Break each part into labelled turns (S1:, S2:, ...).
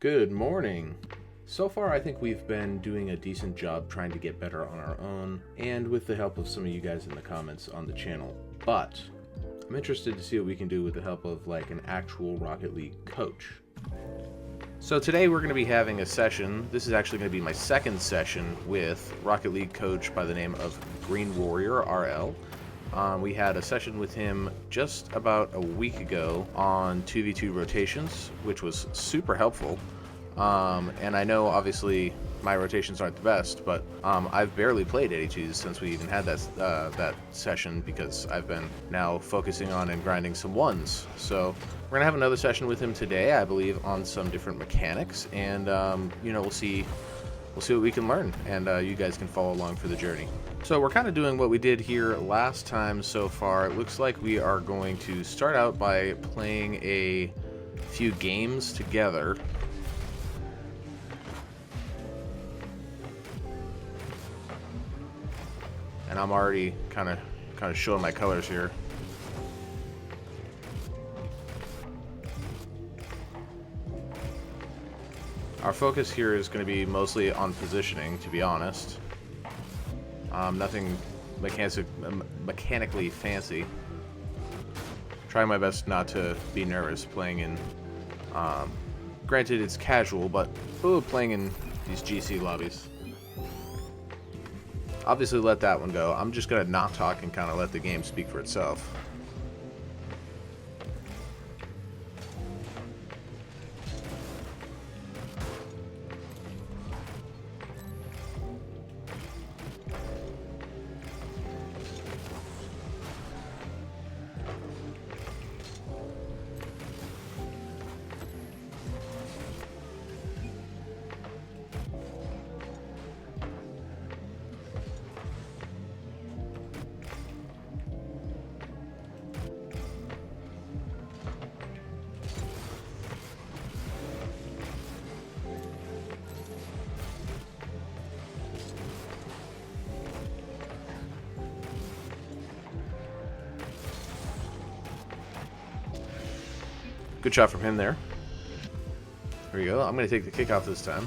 S1: Good morning. So far, I think we've been doing a decent job trying to get better on our own, and with the help of some of you guys in the comments on the channel. But I'm interested to see what we can do with the help of like an actual Rocket League coach. So today we're going to be having a session. This is actually going to be my second session with Rocket League coach by the name of Green Warrior RL. We had a session with him just about a week ago on 2v2 rotations, which was super helpful. And I know obviously my rotations aren't the best, but I've barely played 82s since we even had that session because I've been now focusing on and grinding some ones. So we're gonna have another session with him today, I believe, on some different mechanics, and we'll see what we can learn, and you guys can follow along for the journey. So we're kind of doing what we did here last time so far. It looks like we are going to start out by playing a few games together. And I'm already kind of showing my colors here. Our focus here is going to be mostly on positioning, to be honest. Nothing mechanically fancy. Trying my best not to be nervous playing in. Granted, it's casual, but playing in these GC lobbies. Obviously, let that one go. I'm just gonna not talk and kind of let the game speak for itself. Good shot from him there. There we go. I'm going to take the kickoff this time.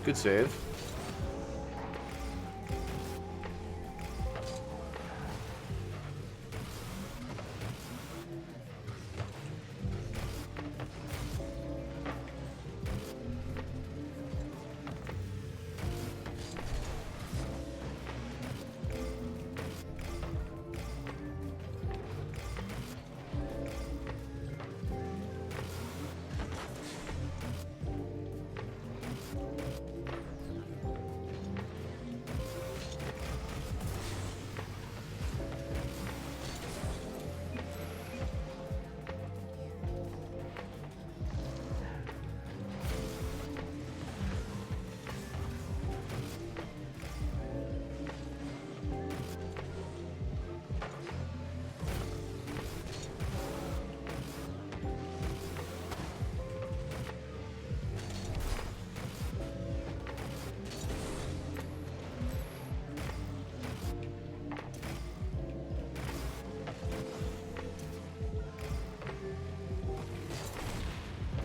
S1: Good save.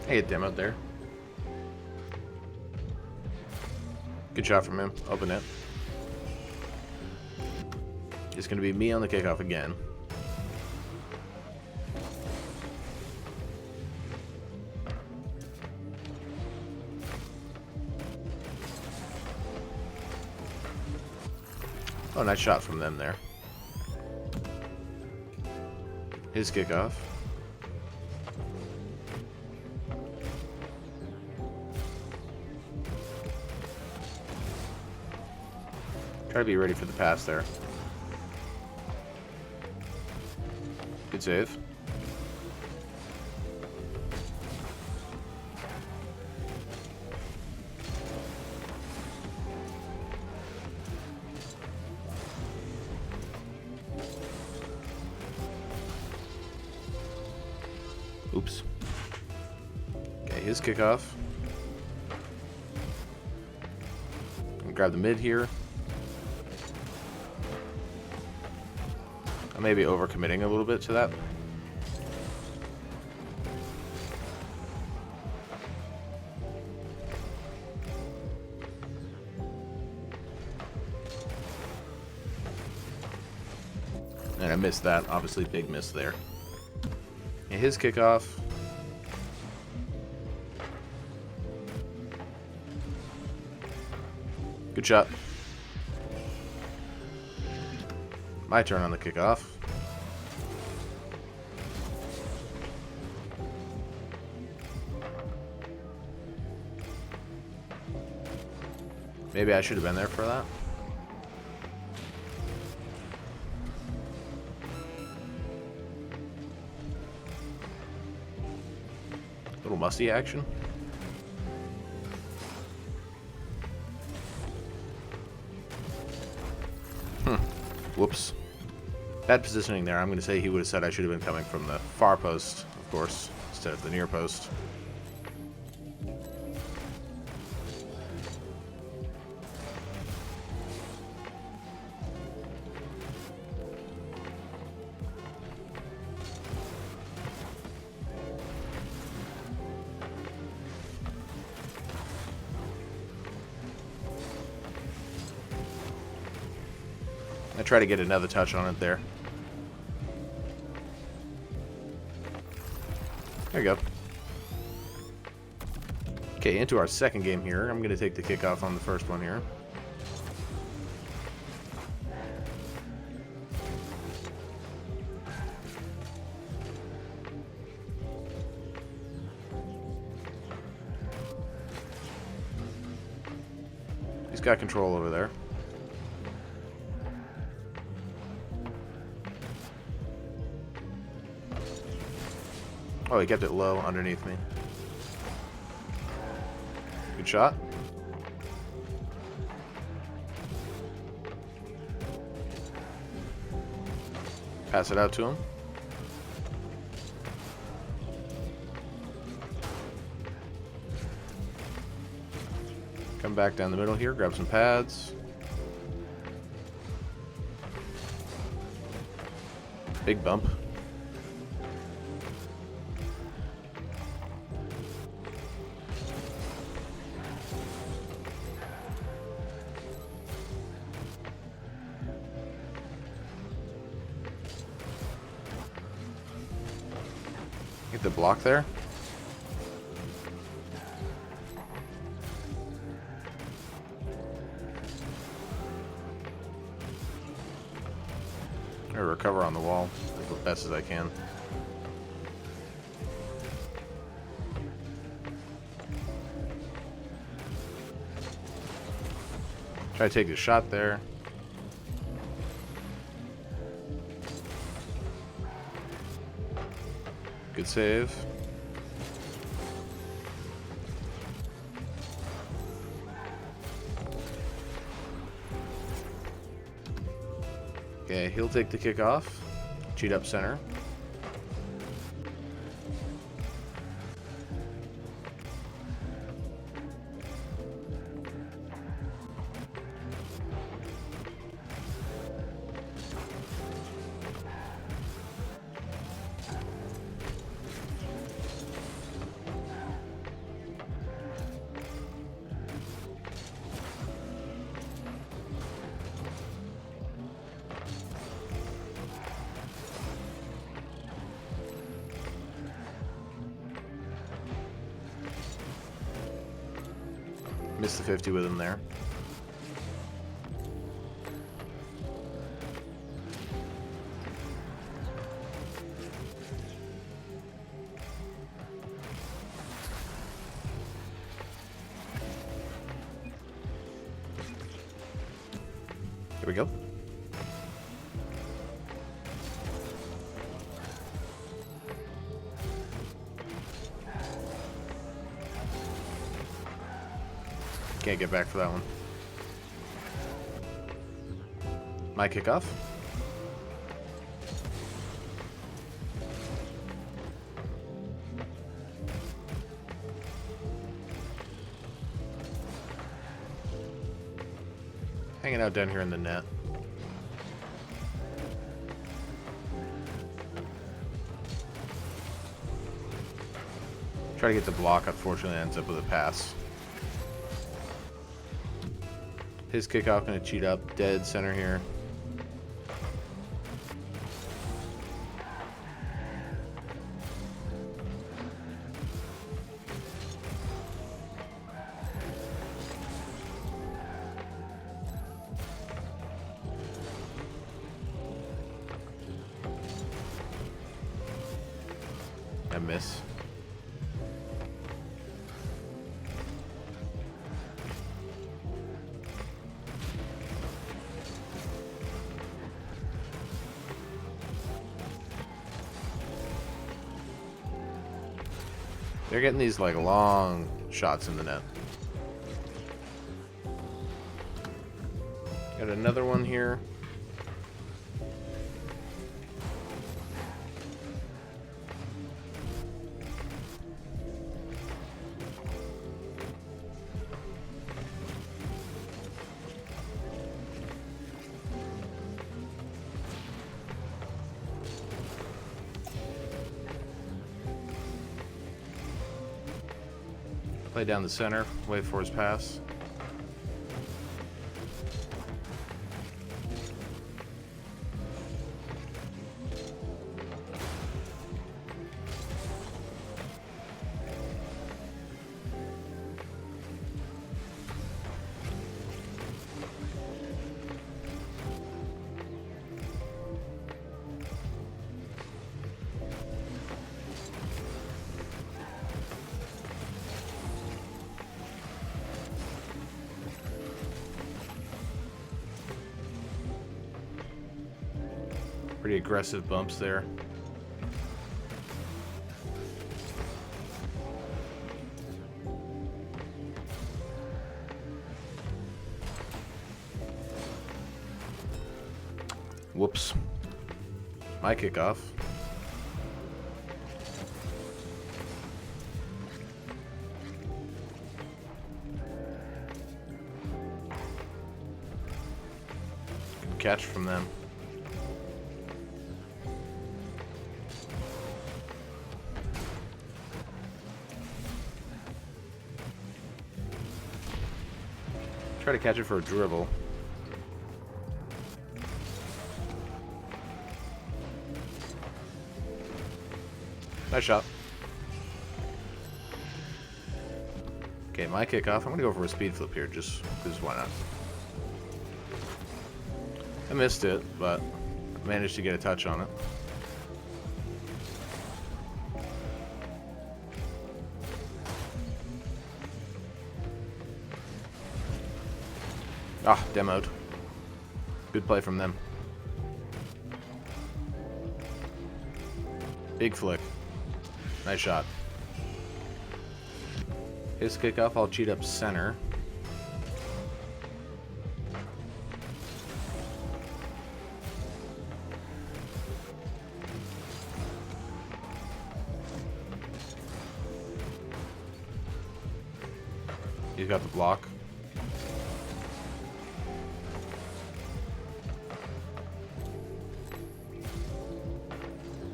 S1: I get demoed there. Good shot from him. Open it. It's going to be me on the kickoff again. Oh, nice shot from them there. His kickoff. Try to be ready for the pass there. Good save. Oops. Okay, his kickoff. Grab the mid here. I may be overcommitting a little bit to that. And I missed that. Obviously, big miss there. And his kickoff. Good shot. My turn on the kickoff. Maybe I should have been there for that. Little musty action. Whoops. Bad positioning there. I'm going to say he would have said I should have been coming from the far post, of course, instead of the near post. I try to get another touch on it there. There you go. Okay, into our second game here. I'm going to take the kickoff on the first one here. He's got control over there. Oh, he kept it low underneath me. Good shot. Pass it out to him. Come back down the middle here, grab some pads. Big bump. Get the block there. I recover on the wall as best as I can. Try to take a shot there. Good save. Okay, he'll take the kickoff. Cheat up center. Missed the 50 with him there. Here we go. Can't get back for that one. My kickoff. hanging out down here in the net. Try to get the block, unfortunately ends up with a pass. His kickoff gonna cheat up, dead center here. I miss. They're getting these like long shots in the net. Got another one here. Play down the center, wait for his pass. Pretty aggressive bumps there. Whoops. My kickoff. Good catch from them. Try to catch it for a dribble. Nice shot. Okay, my kickoff. I'm gonna go for a speed flip here, just because why not? I missed it, but managed to get a touch on it. Ah, demoed. Good play from them. Big flick. Nice shot. His kickoff, I'll cheat up center. He's got the block.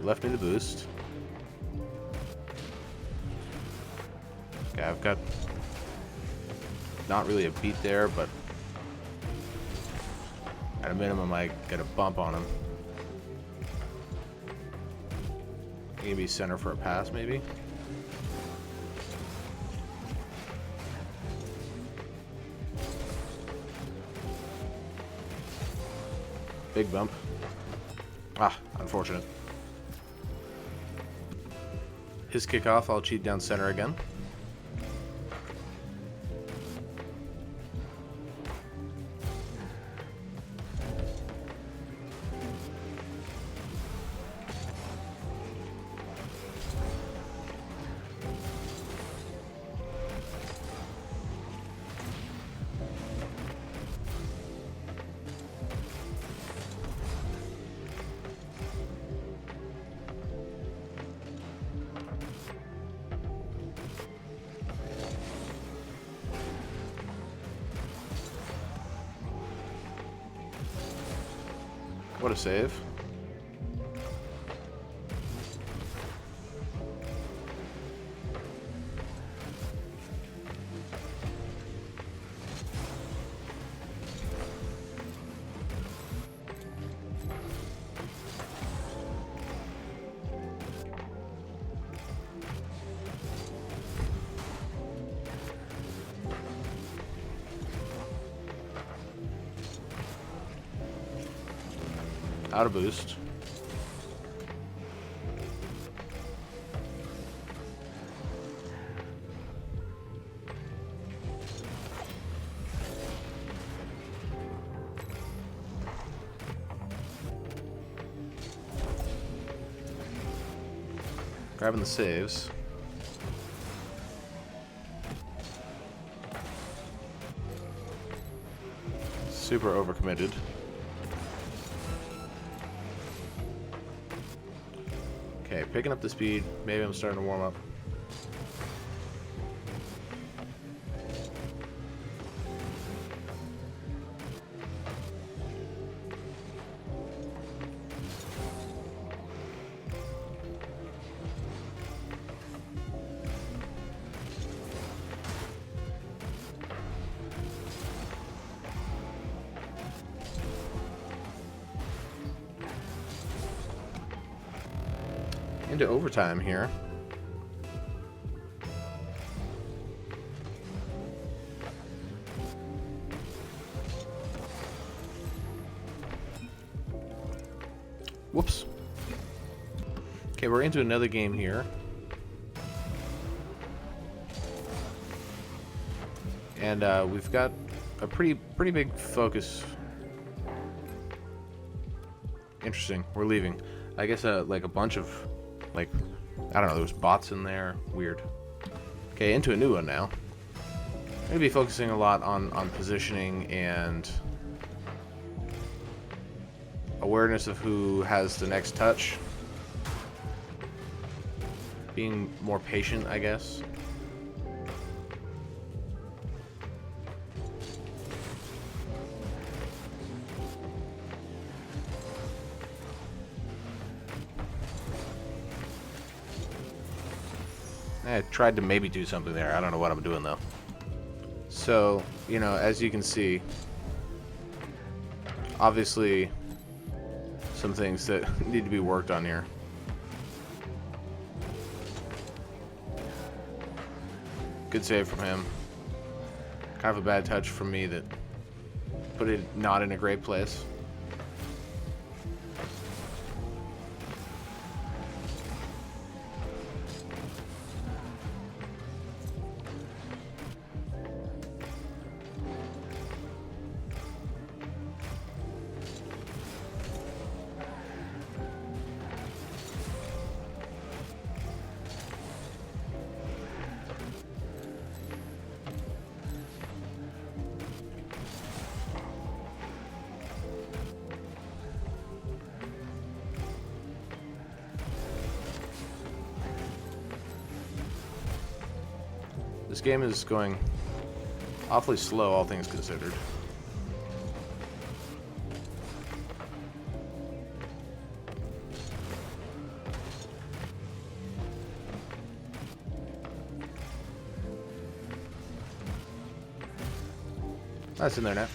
S1: Left me the boost. Okay, I've got not really a beat there, but at a minimum I get a bump on him. Maybe center for a pass, maybe. Big bump. Ah, unfortunate. His kickoff, I'll cheat down center again. What a save. Out of boost. Grabbing the saves. Super overcommitted. Okay, picking up the speed. Maybe I'm starting to warm up. Into overtime here. Whoops. Okay, we're into another game here. And we've got a pretty big focus. Interesting. We're leaving. I guess like a bunch of, like, I don't know, there was bots in there. Weird. Okay, into a new one now. I'm going to be focusing a lot on positioning and awareness of who has the next touch. Being more patient, I guess. I tried to maybe do something there. I don't know what I'm doing though. So, you know, as you can see, obviously some things that need to be worked on here. Good save from him. Kind of a bad touch from me that put it not in a great place. This game is going awfully slow, all things considered. That's in there now.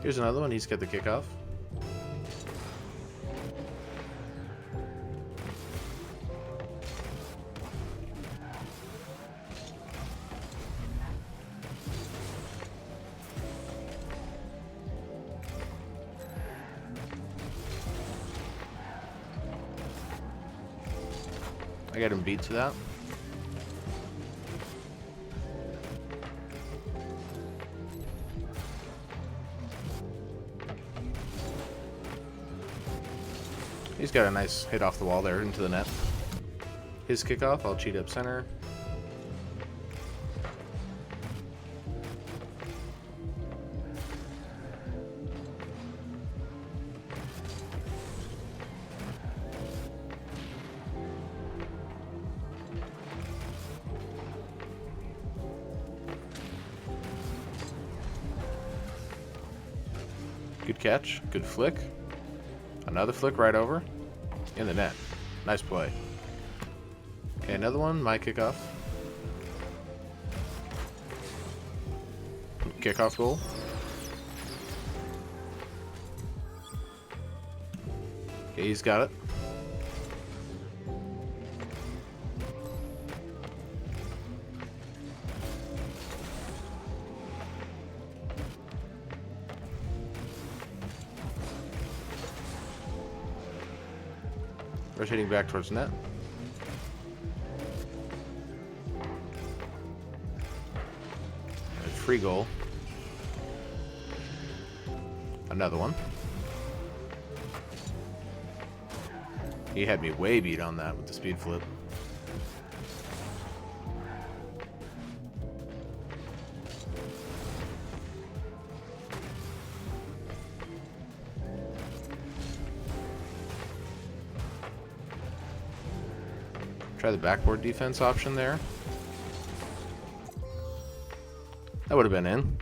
S1: Here's another one. He's got the kickoff. I got him beat to that. He's got a nice hit off the wall there into the net. His kickoff, I'll cheat up center. catch. Good flick. Another flick right over. In the net. Nice play. Okay, another one. My kickoff. Kickoff goal. Okay, he's got it. Rotating back towards net. Free goal. Another one. He had me way beat on that with the speed flip. Try the backboard defense option there. That would have been in.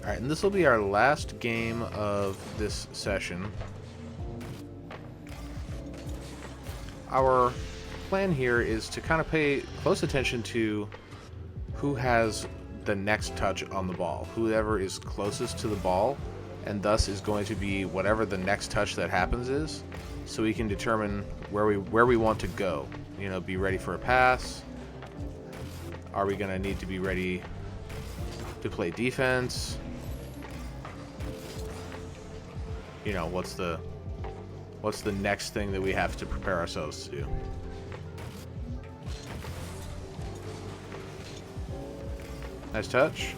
S1: Alright, and this will be our last game of this session. Our plan here is to kind of pay close attention to who has the next touch on the ball. Whoever is closest to the ball, and thus is going to be whatever the next touch that happens is, so we can determine where we want to go. You know, be ready for a pass. Are we going to need to be ready to play defense? You know, what's the next thing that we have to prepare ourselves to do? Nice touch.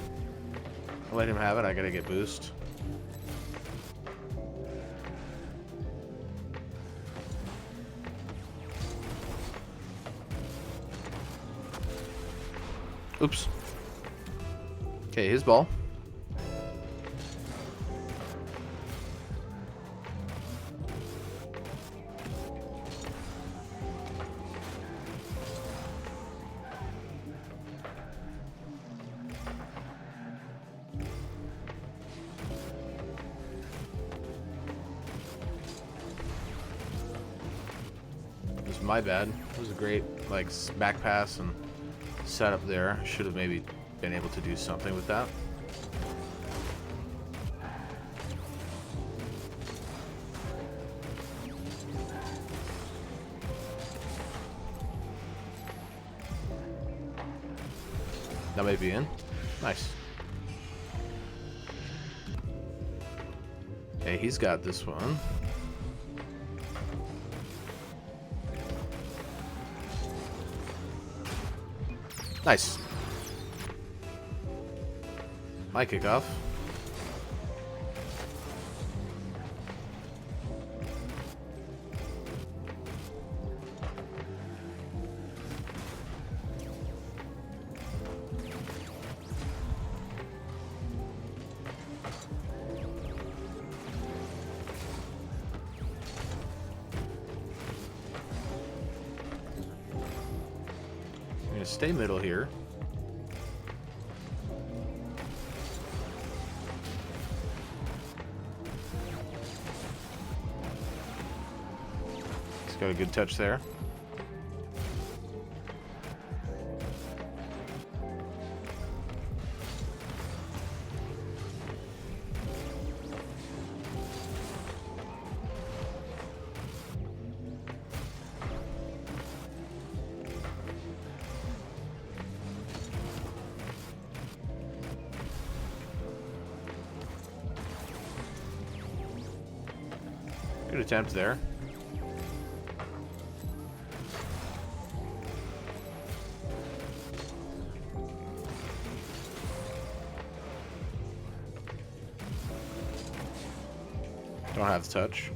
S1: I'll let him have it. I gotta get boost. Oops. Okay, his ball. It was my bad. It was a great like back pass and setup there. Should have maybe been able to do something with that. That may be in. Nice. Okay, he's got this one. Nice. My kickoff. I'm gonna stay middle here. Got a good touch there. Good attempt there. Don't have the touch.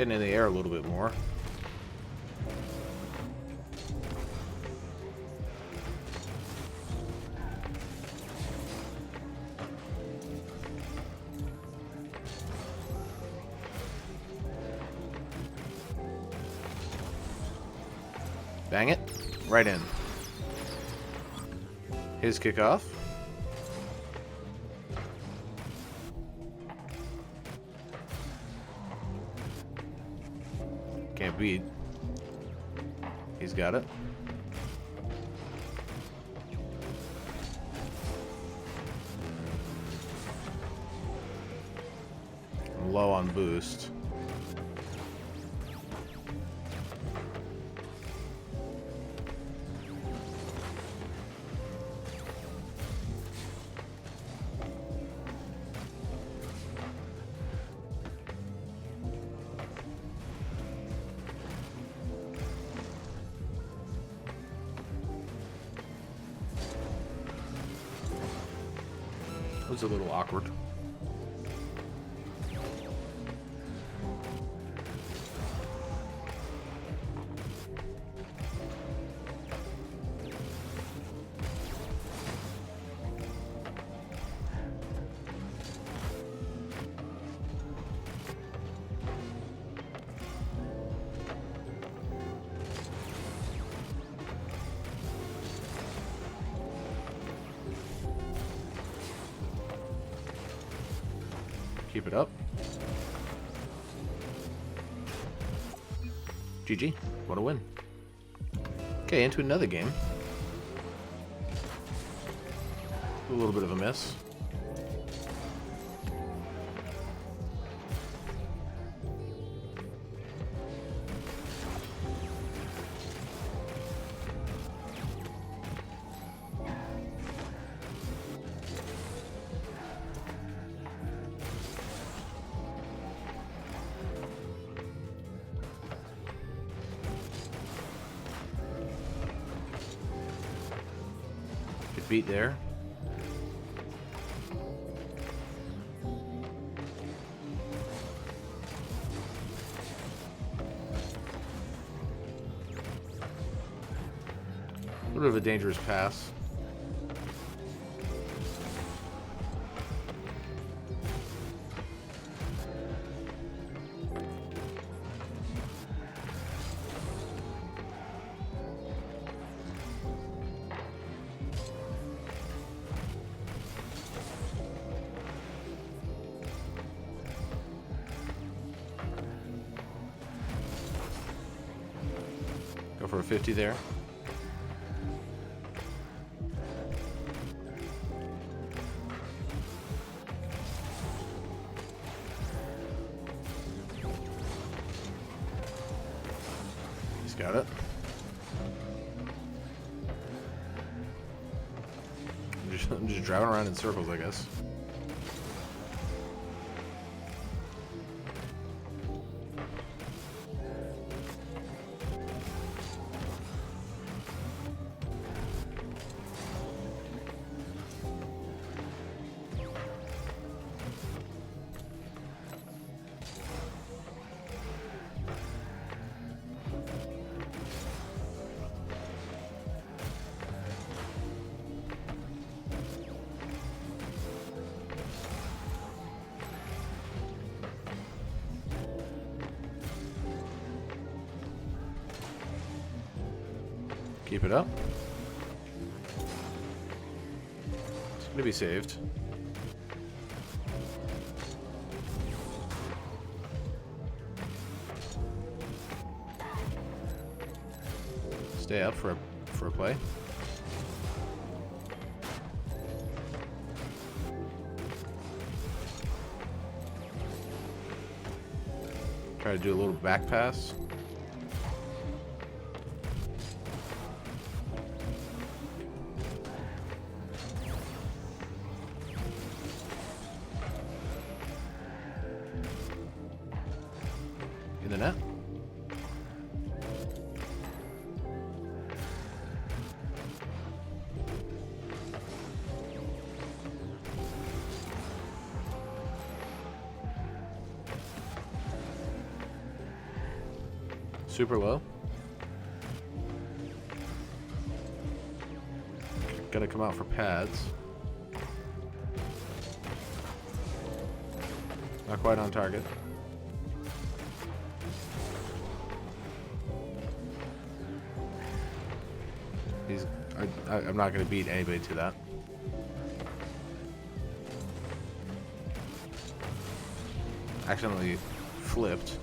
S1: Getting in the air a little bit more. Bang it. Right in. His kickoff. Can't beat. He's got it. I'm low on boost. It was a little awkward. Keep it up. GG. What a win. Okay, into another game. A little bit of a miss. Good beat there. A little bit of a dangerous pass. Go for a 50 there. He's got it. I'm just driving around in circles, I guess. Keep it up. It's going to be saved. Stay up for a play. Try to do a little back pass. In the net. super low. Gonna come out for pads. Not quite on target. I'm not going to beat anybody to that. Accidentally flipped.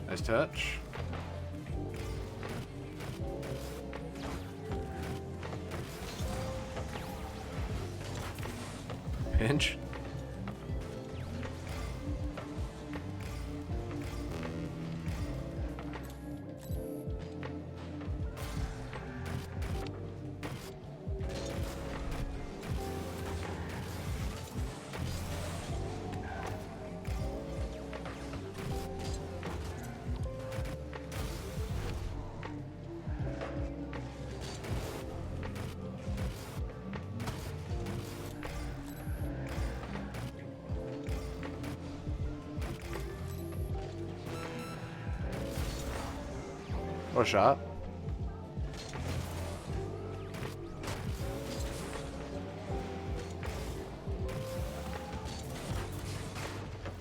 S1: Nice touch. Pinch. What a shot.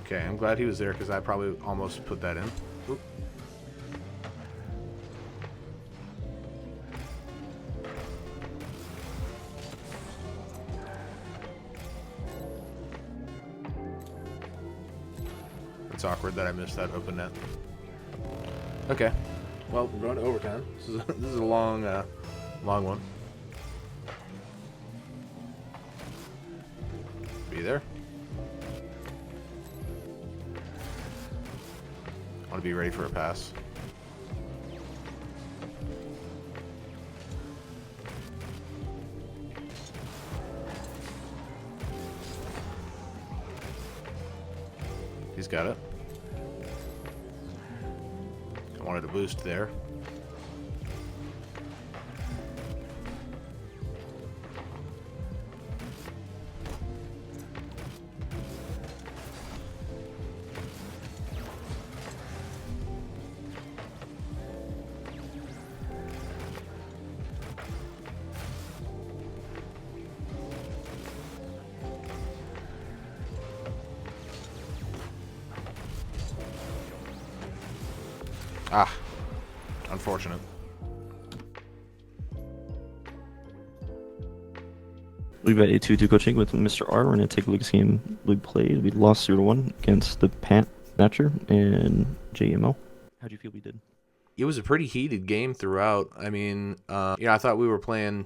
S1: Okay, I'm glad he was there because I probably almost put that in. Oop. It's awkward that I missed that open net. Okay. Well, we're going to overtime. This is a long one. Be there. I want to be ready for a pass. He's got it. I wanted a boost there. Ah, unfortunate.
S2: We've got a 2-2 coaching with Mr. R. We're going to take a look at the game we played. We lost 0-1 against the Pat Thatcher and JMO. How do you feel we did?
S1: It was a pretty heated game throughout. I mean, I thought we were playing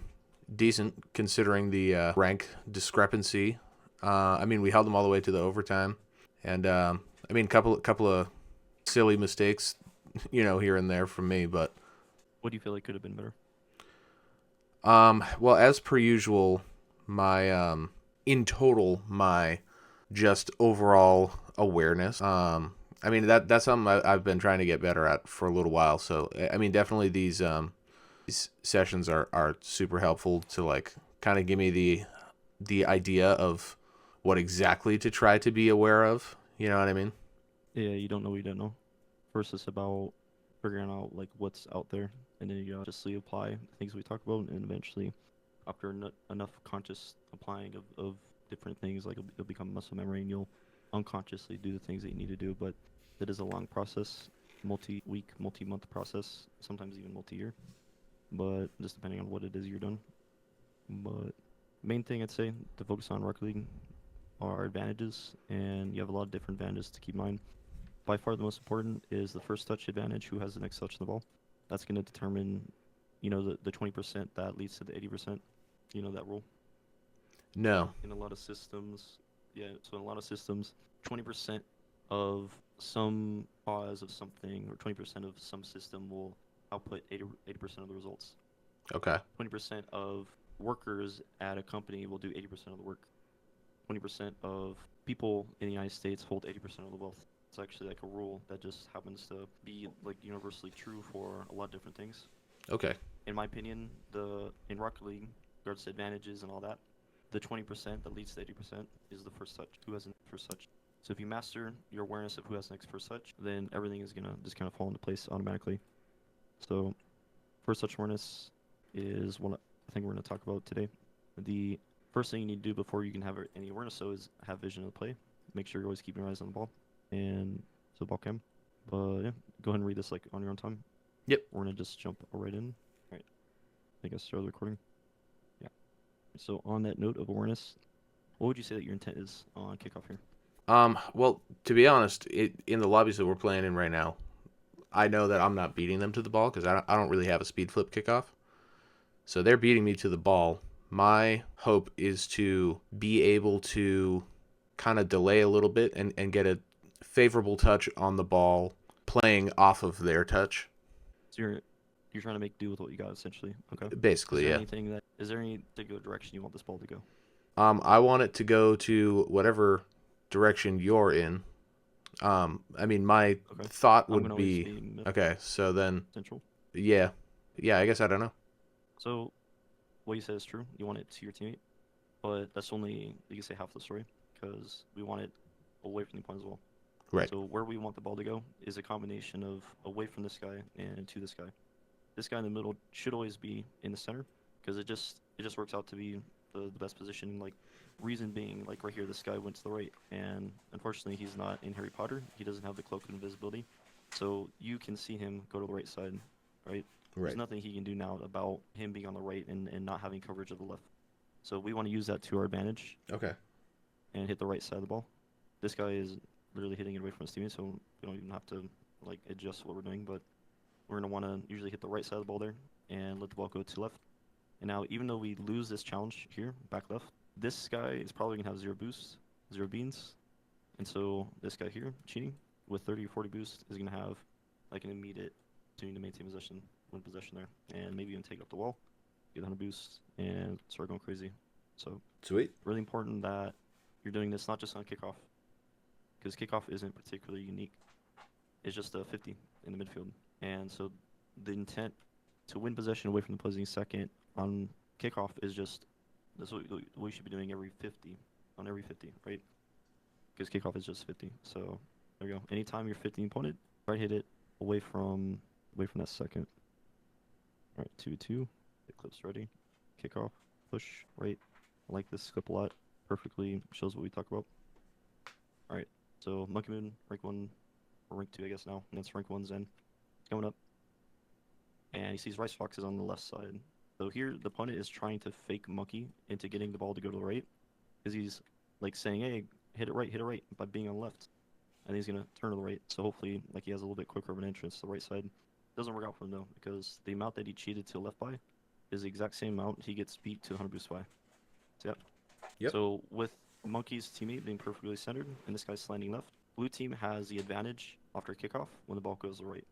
S1: decent considering the rank discrepancy. I mean, we held them all the way to the overtime, and I mean, couple of silly mistakes, here and there from me, but
S2: what do you feel like could have been better?
S1: Well, as per usual, my in total, my just overall awareness. I mean, that's something I've been trying to get better at for a little while. So, I mean, definitely these sessions are super helpful to like kind of give me the idea of what exactly to try to be aware of. You know what I mean?
S2: Yeah, you don't know what you don't know. First, it's about figuring out like what's out there, and then you just apply the things we talk about, and eventually, after enough conscious applying of different things, like it'll become muscle memory, and you'll unconsciously do the things that you need to do. But it is a long process, multi-week, multi-month process, sometimes even multi-year. But just depending on what it is you're doing. But main thing I'd say to focus on Rocket League are advantages, and you have a lot of different advantages to keep in mind. By far the most important is the first touch advantage, who has the next touch on the ball. That's going to determine, the 20% that leads to the 80%. You know that rule?
S1: No.
S2: In a lot of systems, so in a lot of systems, 20% of some cause of something, or 20% of some system will output 80% of the results.
S1: Okay.
S2: 20% of workers at a company will do 80% of the work. 20% of people in the United States hold 80% of the wealth. It's actually like a rule that just happens to be like universally true for a lot of different things.
S1: Okay.
S2: In my opinion, in Rocket League, regards to advantages and all that, the 20% that leads to 80% is the first touch. Who has the first touch? So if you master your awareness of who has next first touch, then everything is gonna just kind of fall into place automatically. So first touch awareness is what I think we're gonna talk about today. The first thing you need to do before you can have any awareness, though, is have vision of the play. Make sure you're always keeping your eyes on the ball and so ball cam. But yeah, go ahead and read this like on your own time.
S1: Yep.
S2: We're gonna just jump right in. All right. I think I started the recording. Yeah. So on that note of awareness, what would you say that your intent is on kickoff here?
S1: Well, to be honest, in the lobbies that we're playing in right now, I know that I'm not beating them to the ball because I don't really have a speed flip kickoff. So they're beating me to the ball. My hope is to be able to kind of delay a little bit and get a favorable touch on the ball playing off of their touch.
S2: So you're trying to make do with what you got essentially. Okay.
S1: Basically, yeah.
S2: Is there any particular direction you want this ball to go?
S1: I want it to go to whatever direction you're in. I mean, my thought would be okay. So then,
S2: central.
S1: Yeah. I guess I don't know.
S2: So, what you said is true. You want it to your teammate, but that's only, you can say, half the story, because we want it away from the point as well.
S1: Right.
S2: So where we want the ball to go is a combination of away from this guy and to this guy. This guy in the middle should always be in the center, because it just works out to be the best position. Like, reason being, like right here, this guy went to the right, and unfortunately he's not in Harry Potter. He doesn't have the cloak of invisibility, so you can see him go to the right side, right? There's nothing he can do now about him being on the right and not having coverage of the left. So we want to use that to our advantage.
S1: Okay.
S2: And hit the right side of the ball. This guy is literally hitting it away from his teammate, so we don't even have to like adjust what we're doing, but we're going to want to usually hit the right side of the ball there and let the ball go to left. And now, even though we lose this challenge here, back left, this guy is probably going to have 0 boost, 0 beans. And so this guy here, cheating, with 30 or 40 boost, is going to have like an immediate opportunity to maintain possession, win possession there, and maybe even take up the wall, get 100 boost, and start going crazy. So
S1: sweet.
S2: Really important that you're doing this not just on kickoff, because kickoff isn't particularly unique. It's just a 50 in the midfield. And so the intent to win possession away from the opposing second on kickoff is just, that's what we should be doing every 50, on every 50, right? Because kickoff is just 50. So there you go. Anytime you're 50 opponent, try to hit it away from that second. All right, 2-2. The clip's ready. Kickoff, push, right. I like this clip a lot. Perfectly shows what we talk about. All right, so Monkey Moon, rank 1, or rank 2, I guess now. And it's rank 1 Zen. Coming up. And he sees Rice Foxes on the left side. So here, the opponent is trying to fake Monkey into getting the ball to go to the right. Because he's like saying, hey, hit it right, by being on the left. And he's going to turn to the right. So hopefully, like, he has a little bit quicker of an entrance to the right side. Doesn't work out for him, though, because the amount that he cheated to left by is the exact same amount he gets beat to 100 boost by. So,
S1: Yep.
S2: So with Monkey's teammate being perfectly centered and this guy's sliding left, blue team has the advantage after kickoff when the ball goes to the right.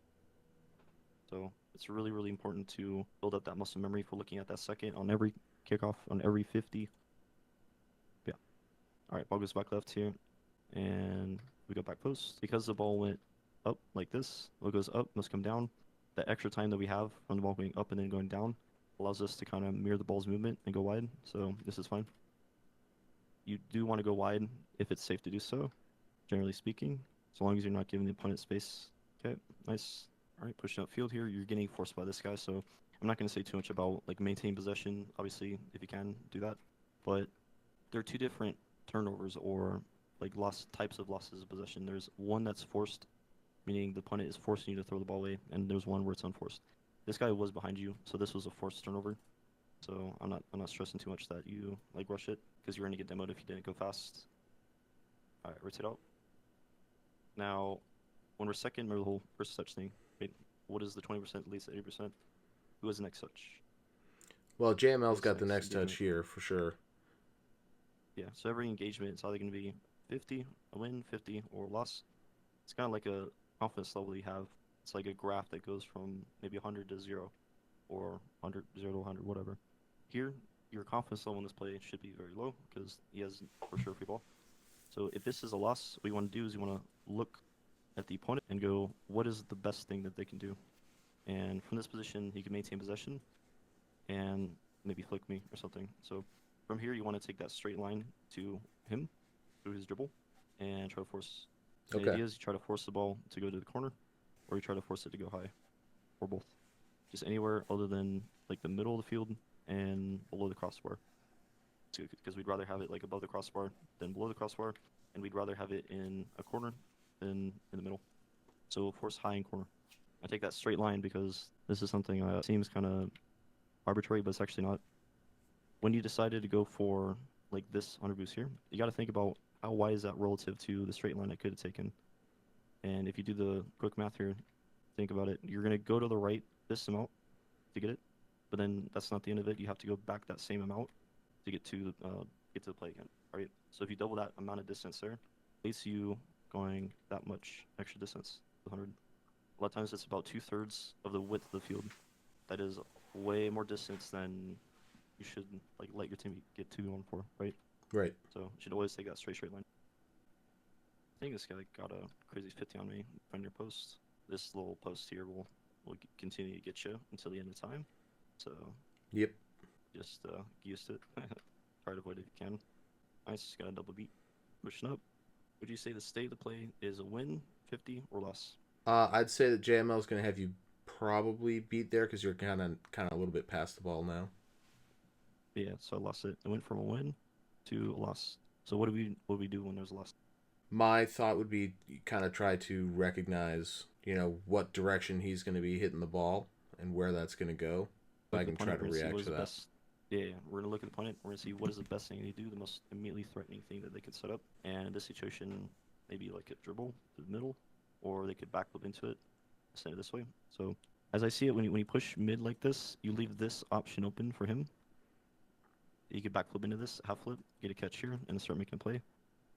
S2: So it's really, really important to build up that muscle memory for looking at that second on every kickoff, on every 50. Yeah. All right, ball goes back left here, and we go back post. Because the ball went up like this, ball goes up, must come down. The extra time that we have from the ball going up and then going down allows us to kind of mirror the ball's movement and go wide, so this is fine. You do want to go wide if it's safe to do so, generally speaking, as long as you're not giving the opponent space. Okay, nice. All right, pushing upfield here. You're getting forced by this guy, so I'm not going to say too much about like maintain possession. Obviously, if you can, do that. But there are two different turnovers or like types of losses of possession. There's one that's forced, meaning the opponent is forcing you to throw the ball away, and there's one where it's unforced. This guy was behind you, so this was a forced turnover. So I'm not stressing too much that you like rush it, because you're going to get demoed if you didn't go fast. All right, rotate out. Now, when we're second, remember the whole first touch thing. Right? What is the 20% leads to 80%? Who has the next touch?
S1: Well, JML's got the next touch here for sure.
S2: Yeah, so every engagement, it's either going to be 50, a win, 50, or loss. It's kind of like a confidence level you have. It's like a graph that goes from maybe 100 to 0, or 100, 0 to 100, whatever. Here, your confidence level in this play should be very low, because he has, for sure, free ball. So if this is a loss, what you want to do is you want to look at the opponent and go, what is the best thing that they can do? And from this position, he can maintain possession and maybe flick me or something. So from here, you want to take that straight line to him through his dribble and try to force. The
S1: Okay.
S2: idea is you try to force the ball to go to the corner, or you try to force it to go high, or both. Just anywhere other than like the middle of the field and below the crossbar. Because we'd rather have it like above the crossbar than below the crossbar, and we'd rather have it in a corner than in the middle. So force high in corner. I take that straight line because this is something that seems kind of arbitrary, but it's actually not. When you decided to go for like this 100 boost here, you got to think about how wide is that relative to the straight line I could have taken. And if you do the quick math here, think about it. You're going to go to the right this amount to get it, but then that's not the end of it. You have to go back that same amount to get to the play again. All right. So if you double that amount of distance there, leads you going that much extra distance, 100. A lot of times it's about 2/3 of the width of the field. That is way more distance than you should like let your team get 2-on for, right?
S1: Right.
S2: So you should always take that straight line. I think this guy got a crazy 50 on me from your post. This little post here will continue to get you until the end of time. So
S1: Yep.
S2: just get used to it. Try to avoid it if you can. Nice, got a double beat. Pushing up. Would you say the state of the play is a win, 50, or less?
S1: I'd say that JML is going to have you probably beat there because you're kind of a little bit past the ball now.
S2: Yeah, so I lost it. It went from a win to a loss. So what do we do when there's a loss?
S1: My thought would be kind of try to recognize, what direction he's going to be hitting the ball and where that's going to go. So
S2: Look
S1: I
S2: at the
S1: can try
S2: opponent,
S1: to
S2: we're gonna see
S1: react
S2: what
S1: to
S2: is the
S1: that.
S2: best. Yeah, we're gonna look at the opponent. We're gonna see what is the best thing they do, the most immediately threatening thing that they could set up. And in this situation, maybe like a dribble to the middle, or they could backflip into it, send it this way. So as I see it, when you push mid like this, you leave this option open for him. You could backflip into this, half flip, get a catch here, and start making a play.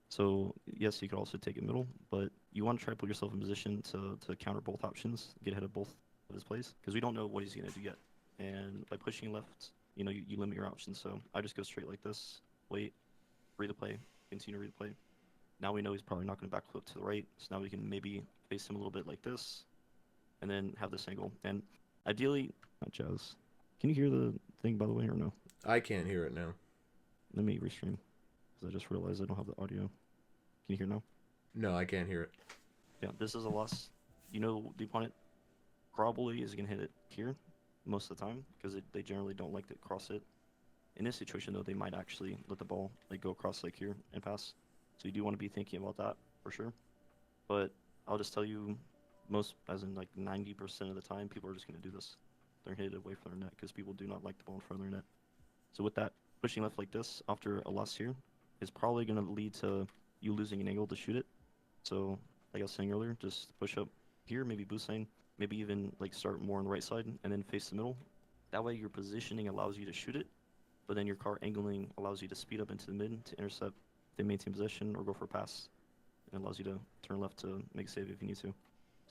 S2: So yes, you could also take it middle, but you want to try to put yourself in position to counter both options, get ahead of both of his plays, because we don't know what he's gonna do yet. And by pushing left, you limit your options. So I just go straight like this, wait, read the play, continue to read the play. Now we know he's probably not going to backflip to the right, so now we can maybe face him a little bit like this, and then have this angle. And ideally, not Jazz. Can you hear the thing, by the way, or no?
S1: I can't hear it now.
S2: Let me restream, because I just realized I don't have the audio. Can you hear now?
S1: No, I can't hear it.
S2: Yeah, this is a loss. The opponent probably is going to hit it here most of the time, because they generally don't like to cross it. In this situation, though, they might actually let the ball go across like here and pass. So you do want to be thinking about that for sure. But I'll just tell you, most, as in like 90% of the time, people are just going to do this. They're going to hit it away from their net because people do not like the ball in front of their net. So with that, pushing left like this after a loss here is probably going to lead to you losing an angle to shoot it. So like I was saying earlier, just push up here, maybe boost lane, maybe even like start more on the right side and then face the middle. That way your positioning allows you to shoot it, but then your car angling allows you to speed up into the mid to intercept, then maintain possession or go for a pass. And allows you to turn left to make a save if you need to.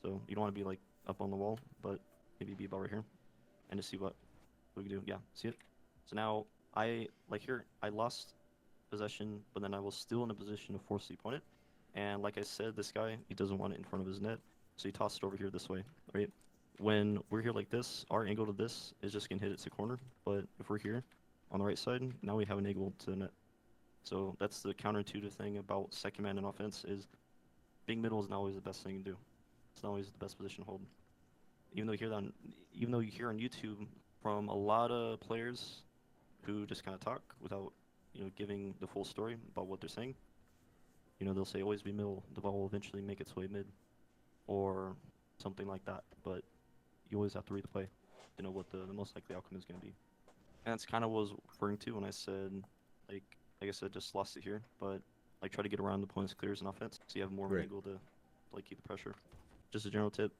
S2: So you don't want to be like up on the wall, but maybe be about right here and just see what we can do. Yeah, see it? So now I lost possession, but then I was still in a position to force the opponent. And like I said, this guy, he doesn't want it in front of his net, so he tossed it over here this way, right? When we're here like this, our angle to this is just going to hit it to corner. But if we're here on the right side, now we have an angle to the net. So that's the counterintuitive thing about second man in offense is being middle is not always the best thing to do. It's not always the best position to hold. Even though you hear on YouTube from a lot of players who just kind of talk without, giving the full story about what they're saying. They'll say always be middle, the ball will eventually make its way mid, or something like that. But you always have to read the play to know what the most likely outcome is going to be. And that's kind of what I was referring to when I said, like I said, just lost it here, but try to get around the opponent's clears in offense, so you have more of an
S1: Right.
S2: angle to keep the pressure. Just a general tip: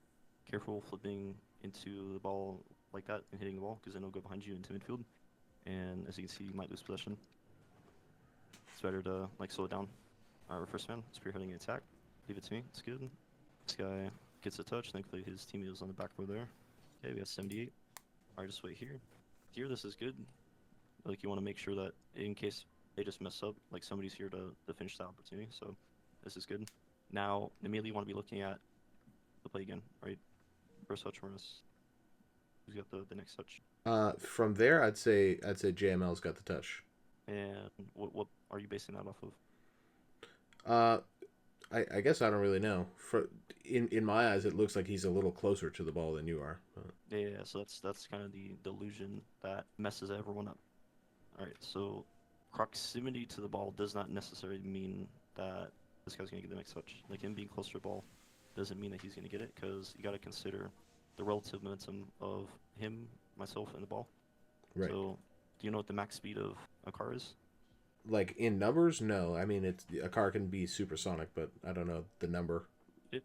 S2: careful flipping into the ball like that and hitting the ball, because then it'll go behind you into midfield, and as you can see, you might lose possession. It's better to slow it down. Alright, we're first man, spearheading an attack. Leave it to me. It's good. This guy gets a touch. Thankfully, his teammate was on the back row there. Okay, we have 78. Alright, just wait here. Here, this is good. You want to make sure that in case they just mess up, somebody's here to finish the opportunity. So this is good. Now, immediately you want to be looking at the play again, right? First touch from us. Who's got the next touch?
S1: From there, I'd say JML's got the touch.
S2: And what are you basing that off of?
S1: Uh, I guess I don't really know. In my eyes, it looks like he's a little closer to the ball than you are.
S2: Yeah, yeah, so that's kind of the delusion that messes everyone up. All right, so proximity to the ball does not necessarily mean that this guy's gonna get the next touch. Like him being closer to the ball doesn't mean that he's gonna get it, because you got to consider the relative momentum of him, myself, and the ball.
S1: Right.
S2: So, do you know what the max speed of a car is?
S1: Like in numbers, no. I mean, it's a car can be supersonic, but I don't know the number.
S2: It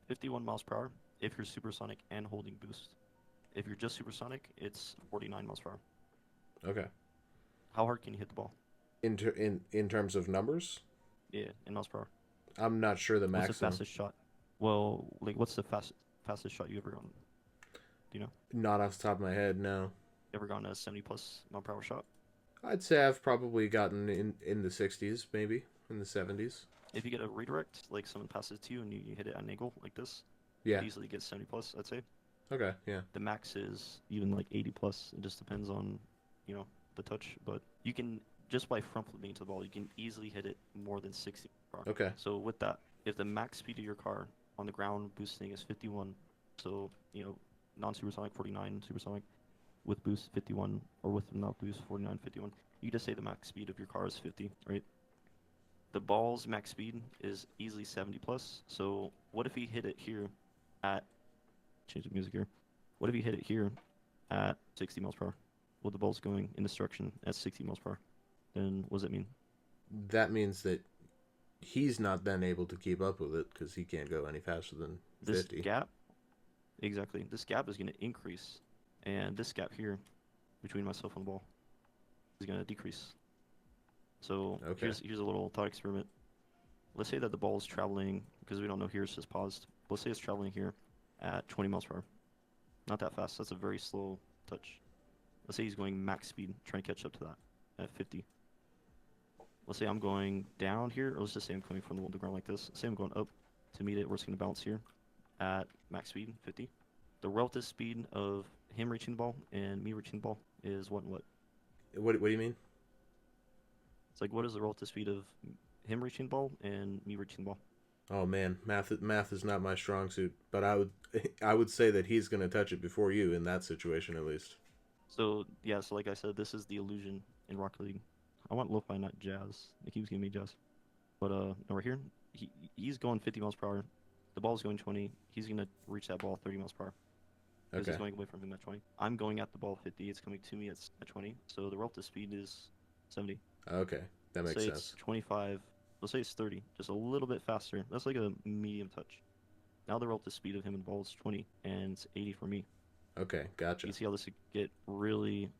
S2: 51 miles per hour if you're supersonic and holding boost. If you're just supersonic, it's 49 miles per hour.
S1: Okay.
S2: How hard can you hit the ball?
S1: In terms of numbers,
S2: Yeah, in miles per hour.
S1: I'm not sure the
S2: What's the
S1: maximum.
S2: fastest shot? Well, like, what's the fastest shot you ever gone? Do you know?
S1: Not off the top of my head, no.
S2: You ever gone a 70 plus mile per hour shot?
S1: I'd say I've probably gotten in the 60s, maybe in the 70s.
S2: If you get a redirect, like someone passes it to you and you hit it at an angle like this, you
S1: Yeah.
S2: could easily get 70 plus, I'd say.
S1: Okay. Yeah.
S2: The max is even like 80 plus. It just depends on, the touch. But you can, just by front flipping to the ball, you can easily hit it more than 60 per hour.
S1: Okay.
S2: So with that, if the max speed of your car on the ground boosting is 51, so, non-supersonic 49, supersonic with boost 51, or without boost 49, 51, you just say the max speed of your car is 50, right? The ball's max speed is easily 70 plus. So what if he hit it here at, change the music here. What if he hit it here at 60 miles per hour? Well, the ball's going in this direction at 60 miles per hour. Then what does it mean?
S1: That means that he's not then able to keep up with it because he can't go any faster than
S2: This
S1: 50.
S2: gap, exactly, this gap is going to increase. And this gap here between myself and the ball is going to decrease. So
S1: Okay.
S2: here's a little thought experiment. Let's say that the ball is traveling, because we don't know here, it's just paused. Let's say it's traveling here at 20 miles per hour. Not that fast. That's a very slow touch. Let's say he's going max speed, trying to catch up to that at 50. Let's say I'm going down here, or let's just say I'm coming from the ground like this. Say I'm going up to meet it, where it's going to bounce here at max speed, 50. The relative speed of him reaching the ball and me reaching the ball is what and what?
S1: What do you mean?
S2: It's like, what is the relative speed of him reaching the ball and me reaching the ball?
S1: Oh man, math is not my strong suit, but I would say that he's going to touch it before you in that situation at least.
S2: So, yeah, so like I said, this is the illusion in Rocket League. I want lo-fi, not jazz. It keeps giving me jazz. But, no, right here, he's going 50 miles per hour. The ball's going 20. He's going to reach that ball 30 miles per hour. Because
S1: Okay.
S2: it's going away from him at 20. I'm going at the ball 50. It's coming to me at 20. So the relative speed is 70.
S1: Okay. That makes
S2: Say
S1: sense.
S2: it's 25. Let's say it's 30. Just a little bit faster. That's like a medium touch. Now the relative speed of him and the ball is 20, and it's 80 for me.
S1: Okay. Gotcha.
S2: You see how this could get really,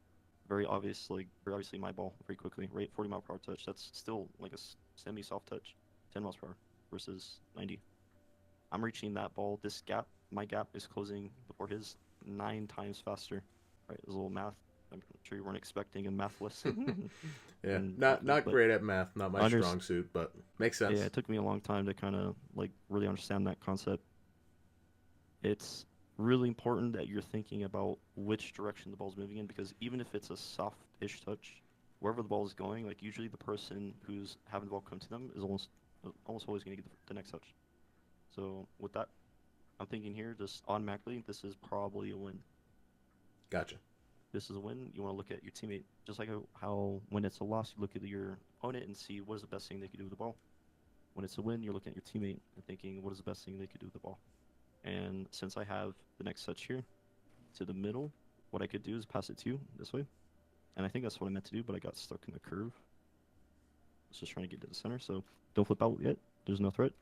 S2: very obvious, like very obviously my ball very quickly, right? 40 mile per hour touch. That's still like a semi-soft touch, 10 miles per hour versus 90. I'm reaching that ball. This gap, my gap is closing before his 9 times faster. Right, there's a little math. I'm sure you weren't expecting a math lesson.
S1: Yeah.
S2: in
S1: Not
S2: Rocket League,
S1: not
S2: but
S1: great at math. Not my
S2: unders-
S1: strong suit, but makes sense.
S2: yeah, it took me a long time to kind of like really understand that concept. It's really important that you're thinking about which direction the ball's moving in, because even if it's a soft-ish touch, wherever the ball is going, like usually the person who's having the ball come to them is almost always going to get the next touch. So with that, I'm thinking here just automatically this is probably a win.
S1: Gotcha.
S2: This is a win. You want to look at your teammate, just like how when it's a loss, you look at your opponent and see what is the best thing they can do with the ball. When it's a win, you're looking at your teammate and thinking, what is the best thing they could do with the ball? And since I have the next touch here to the middle, what I could do is pass it to you this way. And I think that's what I meant to do, but I got stuck in the curve. I was just trying to get to the center, so don't flip out yet. There's no threat.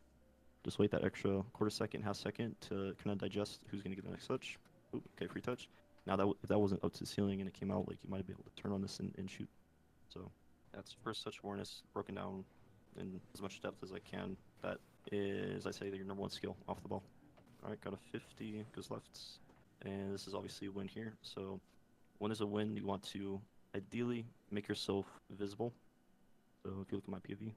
S2: Just wait that extra quarter second, half second to kind of digest who's going to get the next touch. Oop, okay, free touch. Now, if that wasn't up to the ceiling and it came out, like you might be able to turn on this and shoot. So that's first touch awareness broken down in as much depth as I can. That is, I say, your number one skill off the ball. All right, got a 50, goes left. And this is obviously a win here. So when there's a win, you want to ideally make yourself visible. So if you look at my POV, you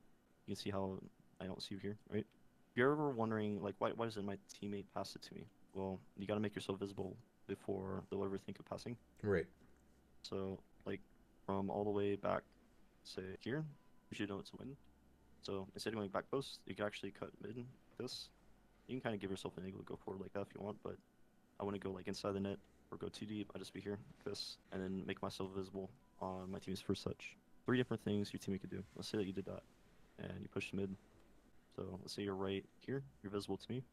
S2: can see how I don't see you here, right? If you're ever wondering, like, why doesn't my teammate pass it to me? Well, you got to make yourself visible before they'll ever think of passing.
S1: Right.
S2: So, like, from all the way back say here, you should know it's a win. So instead of going back post, you can actually cut mid like this. You can kind of give yourself an angle to go forward like that if you want, but I wouldn't go like inside the net or go too deep. I'd just be here like this and then make myself visible on my team's first touch. 3 different things your teammate could do. Let's say that you did that and you pushed mid. So let's say you're right here, you're visible to me.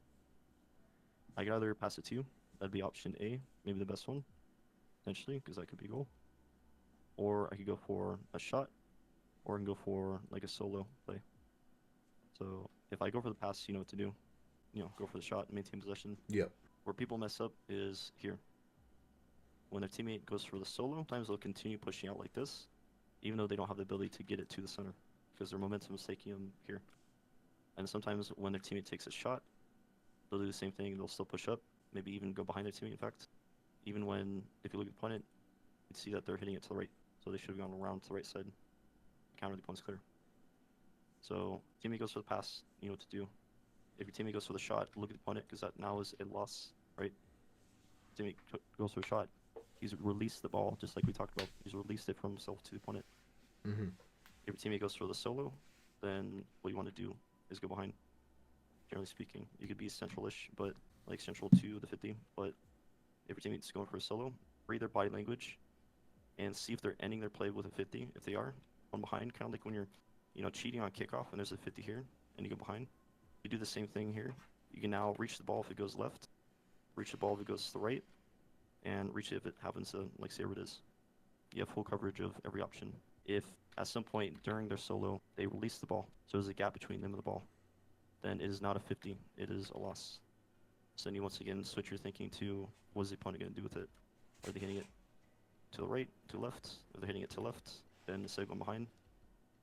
S2: I could either pass it to you, that'd be option A, maybe the best one, potentially, because that could be a goal. Or I could go for a shot, or I can go for like a solo play. So if I go for the pass, you know what to do. You know, go for the shot, maintain possession.
S1: Yep.
S2: Where people mess up is here. When their teammate goes for the solo, sometimes they'll continue pushing out like this, even though they don't have the ability to get it to the center, because their momentum is taking them here. And sometimes when their teammate takes a shot, they'll do the same thing. They'll still push up, maybe even go behind their teammate, in fact. Even when, if you look at the opponent, you can see that they're hitting it to the right. So they should have gone around to the right side. Counter the opponent's clear. So teammate goes for the pass, you know what to do. If your teammate goes for the shot, look at the opponent, because that now is a loss, right? Teammate goes for a shot. He's released the ball, just like we talked about. He's released it from himself to the opponent.
S1: Mm-hmm.
S2: If your teammate goes for the solo, then what you want to do is go behind. Generally speaking, you could be central-ish, but like central to the 50. But if your teammate's going for a solo, read their body language and see if they're ending their play with a 50. If they are, one behind, kind of like when you're, you know, cheating on kickoff and there's a 50 here and you go behind. You do the same thing here. You can now reach the ball if it goes left, reach the ball if it goes to the right, and reach it if it happens to, like, say where it is. You have full coverage of every option. If at some point during their solo they release the ball, so there's a gap between them and the ball, then it is not a 50, it is a loss. So then you once again switch your thinking to what is the opponent going to do with it? Are they hitting it to the right, to the left? If they're hitting it to the left, then instead of going behind,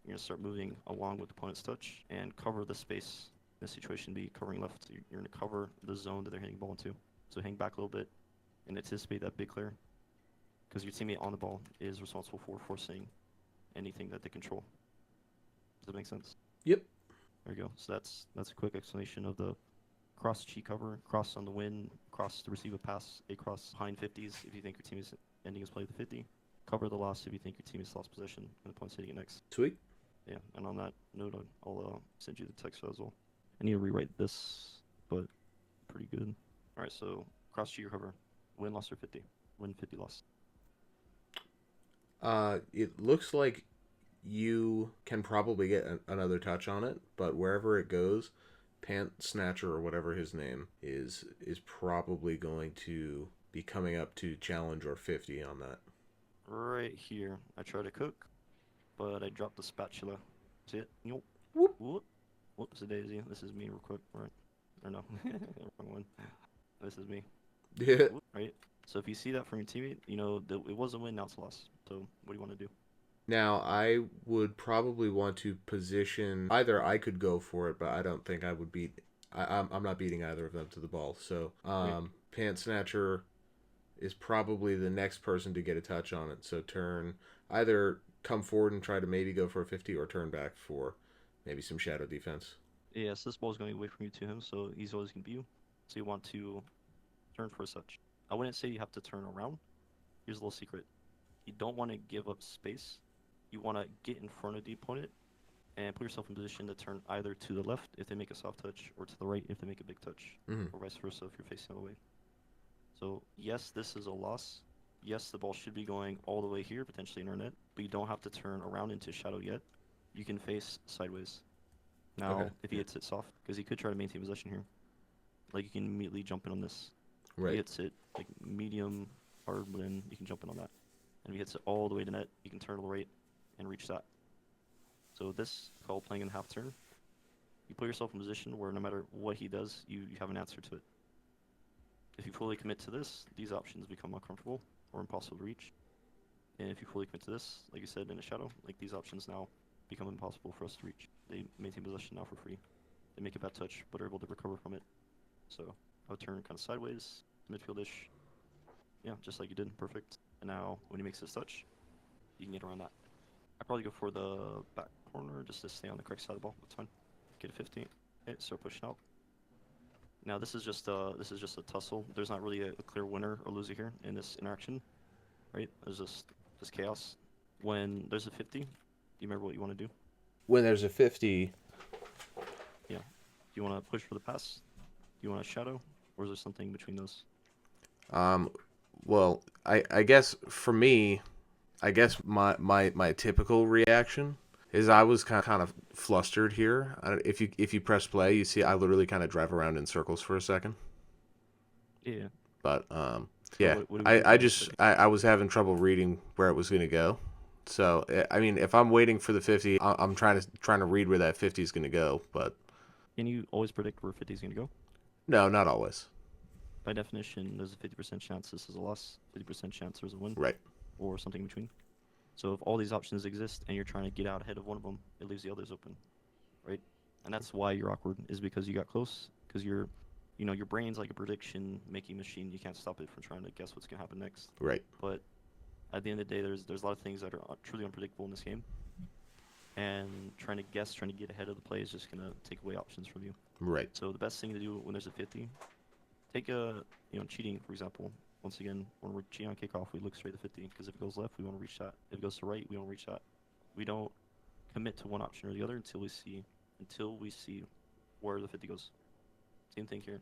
S2: you're going to start moving along with the opponent's touch and cover the space. In this situation, be covering left. You're going to cover the zone that they're hitting the ball into. So hang back a little bit and anticipate that big clear, because your teammate on the ball is responsible for forcing anything that they control. Does that make sense?
S1: Yep.
S2: There you go. So that's a quick explanation of the cross cheat cover, cross on the win, cross to receive a pass, a cross behind 50s if you think your team is ending his play with a 50, cover the loss if you think your team has lost possession and the opponent's hitting it next.
S1: Sweet.
S2: Yeah, and on that note, I'll send you the text as well. I need to rewrite this, but pretty good. All right, so cross cheat cover, win, loss, or 50. Win, 50, loss.
S1: It looks like you can probably get another touch on it, but wherever it goes, Pant Snatcher or whatever his name is probably going to be coming up to challenge or 50 on that.
S2: Right here, I try to cook, but I dropped the spatula. See it? Nope.
S1: Whoop.
S2: Whoop. Whoops a daisy. This is me real quick, right? Or no, wrong one. This is me.
S1: Yeah.
S2: Whoop, right? So if you see that from your teammate, you know that it was a win, now it's a loss. So what do you want to do?
S1: Now, I would probably want to position, either I could go for it, but I don't think I would beat, I'm not beating either of them to the ball. So, Pant Snatcher is probably the next person to get a touch on it. So turn, either come forward and try to maybe go for a 50 or turn back for maybe some shadow defense.
S2: Yeah, so this ball is going away from you to him, so he's always going to be you. So you want to turn for such. I wouldn't say you have to turn around. Here's a little secret. You don't want to give up space. You want to get in front of the opponent and put yourself in position to turn either to the left if they make a soft touch or to the right if they make a big touch, or vice versa if you're facing the other way. So yes, this is a loss. Yes, the ball should be going all the way here, potentially in our net, but you don't have to turn around into shadow yet. You can face sideways. Now, if he hits it soft, because he could try to maintain possession here, like you can immediately jump in on this.
S1: Right.
S2: If he hits it like medium hard, then you can jump in on that. And if he hits it all the way to net, you can turn to the right and reach that. So this called playing in half turn. You put yourself in a position where no matter what he does, you have an answer to it. If you fully commit to this, these options become uncomfortable or impossible to reach. And if you fully commit to this, like you said, in a shadow, like these options now become impossible for us to reach. They maintain possession now for free. They make a bad touch, but are able to recover from it. So I would turn kind of sideways, midfieldish. Yeah, just like you did, perfect. And now when he makes his touch, you can get around that. I'd probably go for the back corner just to stay on the correct side of the ball. That's fine. Get a 50. Okay, start pushing out. Now this is just a tussle. There's not really a clear winner or loser here in this interaction, right? There's just chaos. When there's a 50, you remember what you want to do?
S1: When there's a 50,
S2: Yeah. Do you want to push for the pass? Do you want a shadow? Or is there something between those?
S1: um, well, I guess for me, I guess my typical reaction is I was kind of flustered here. If you press play, you see I literally kind of drive around in circles for a second.
S2: Yeah.
S1: But
S2: So
S1: yeah,
S2: what do we do
S1: I
S2: then?
S1: just I was having trouble reading where it was going to go. So I mean, if I'm waiting for the 50, I'm trying to read where that 50 is going to go. But
S2: Can you always predict where 50 is going to go?
S1: no, not always.
S2: By definition, there's a 50% chance this is a loss, 50% chance there's a win,
S1: Right.
S2: or something in between. So if all these options exist and you're trying to get out ahead of one of them, it leaves the others open, right? And that's why you're awkward, is because you got close, because your brain's like a prediction making machine. You can't stop it from trying to guess what's going to happen next.
S1: Right.
S2: But at the end of the day, there's a lot of things that are truly unpredictable in this game, and trying to guess, trying to get ahead of the play is just going to take away options from you.
S1: Right.
S2: So the best thing to do when there's a 50, take a, cheating, for example. Once again, when we're cheating on kickoff, we look straight at 50, because if it goes left, we want to reach that. If it goes to right, we want to reach that. We don't commit to one option or the other until we see where the 50 goes. Same thing here.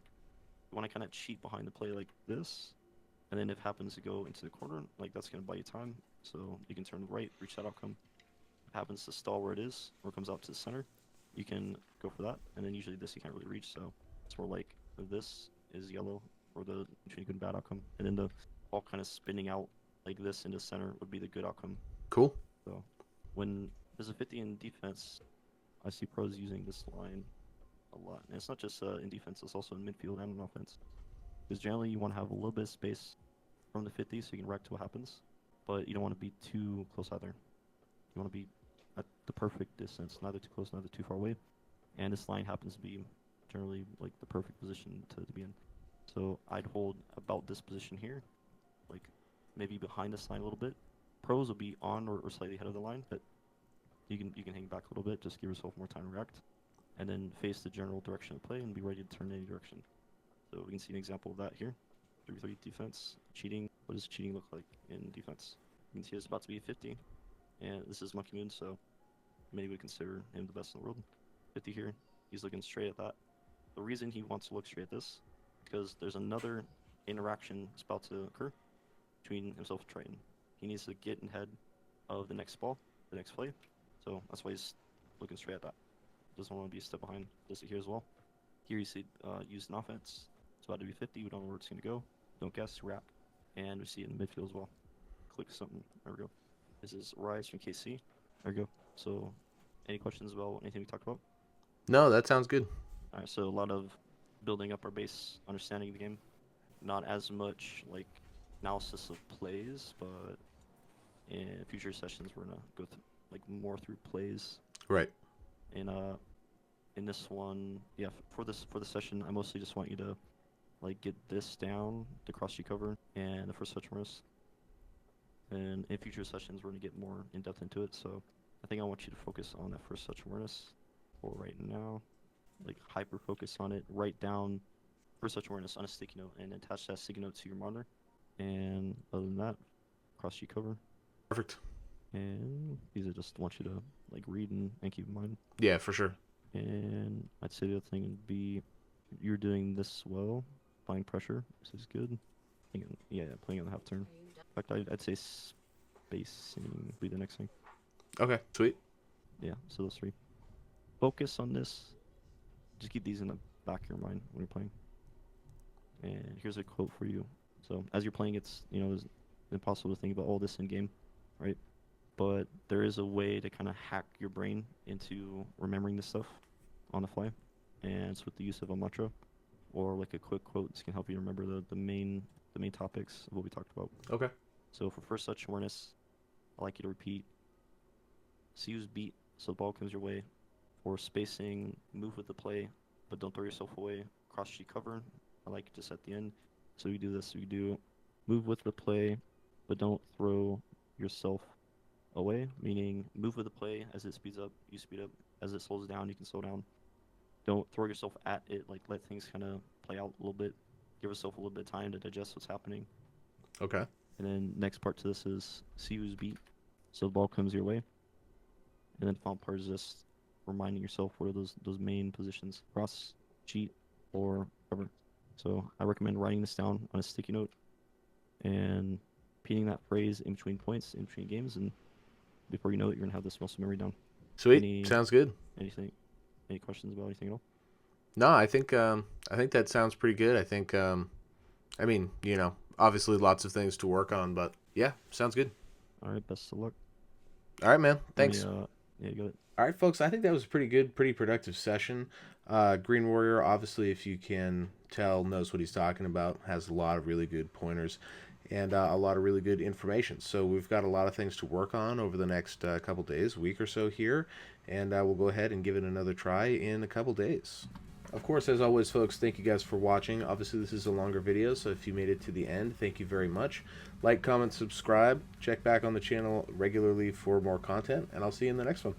S2: You want to kind of cheat behind the play like this, and then if it happens to go into the corner, like that's going to buy you time, so you can turn right, reach that outcome. If it happens to stall where it is, or comes out to the center, you can go for that, and then usually this you can't really reach, so it's more like this is yellow, or the between good and bad outcome, and then the ball kind of spinning out like this into center would be the good outcome.
S1: Cool.
S2: So when there's a 50 in defense, I see pros using this line a lot. And it's not just in defense, it's also in midfield and in offense. Because generally you want to have a little bit of space from the 50 so you can react to what happens, but you don't want to be too close either. You want to be at the perfect distance, neither too close, neither too far away. And this line happens to be generally like the perfect position to be in. So I'd hold about this position here, like maybe behind this line a little bit. Pros will be on or slightly ahead of the line, but you can hang back a little bit, just give yourself more time to react, and then face the general direction of play and be ready to turn in any direction. So we can see an example of that here. 3-3 defense, cheating. What does cheating look like in defense? You can see it's about to be 50, and this is Monkey Moon, so many would consider him the best in the world. 50 here, he's looking straight at that. The reason he wants to look straight at this, because there's another interaction that's about to occur between himself and Triton. He needs to get ahead of the next ball, the next play, so that's why he's looking straight at that. Doesn't want to be a step behind. Does it here as well. Here you see used in offense. It's about to be 50. We don't know where it's going to go. Don't guess, wrap. And we see it in the midfield as well. Click something. There we go. This is Rise from KC. There we go. So, any questions about anything we talked about?
S1: No, that sounds good.
S2: All right, so a lot of building up our base understanding of the game. Not as much like analysis of plays, but in future sessions we're gonna go like more through plays.
S1: Right.
S2: And in this one, yeah, for this session, I mostly just want you to like get this down, the cross G cover, and the first touch awareness. And in future sessions, we're gonna get more in depth into it. So I think I want you to focus on that first touch awareness for right now, like hyper focus on it. Write down first touch awareness on a sticky note and attach that sticky note to your monitor. And other than that, cross G cover.
S1: Perfect.
S2: And these are just want you to like read and keep in mind.
S1: Yeah, for sure.
S2: And I'd say the other thing would be you're doing this well, applying pressure. This is good. Yeah, playing on the half turn. In fact, I'd say spacing would be the next thing.
S1: Okay, sweet.
S2: Yeah, so those three. Focus on this. Just keep these in the back of your mind when you're playing. And here's a quote for you. So as you're playing, it's it's impossible to think about all this in game, right? But there is a way to kind of hack your brain into remembering this stuff on the fly, and it's with the use of a mantra or like a quick quote. This can help you remember the main topics of what we talked about.
S1: Okay.
S2: So for first touch awareness, I like you to repeat see who's beat so the ball comes your way. For spacing, move with the play, but don't throw yourself away. Cross G cover, I like just at the end. So we do this, we do move with the play, but don't throw yourself away, meaning move with the play. As it speeds up, you speed up. As it slows down, you can slow down. Don't throw yourself at it, like let things kind of play out a little bit. Give yourself a little bit of time to digest what's happening.
S1: Okay.
S2: And then next part to this is see who's beat. So the ball comes your way. And then the final part is just reminding yourself what are those main positions: cross, cheat, or cover. So I recommend writing this down on a sticky note and repeating that phrase in between points, in between games, and before you know it, you're gonna have this muscle memory down.
S1: Sweet. Sounds good.
S2: Anything? Any questions about anything at all?
S1: No, I think that sounds pretty good. I think I mean, obviously lots of things to work on, but yeah, sounds good.
S2: All right, best of luck.
S1: All right, man. Thanks.
S2: Yeah, you got it.
S1: All right, folks. I think that was a pretty good, pretty productive session. Green Warrior, obviously, if you can tell, knows what he's talking about. Has a lot of really good pointers and a lot of really good information. So we've got a lot of things to work on over the next couple days, week or so here, and we'll go ahead and give it another try in a couple days. Of course, as always, folks, thank you guys for watching. Obviously, this is a longer video, so if you made it to the end, thank you very much. Like, comment, subscribe. Check back on the channel regularly for more content, and I'll see you in the next one.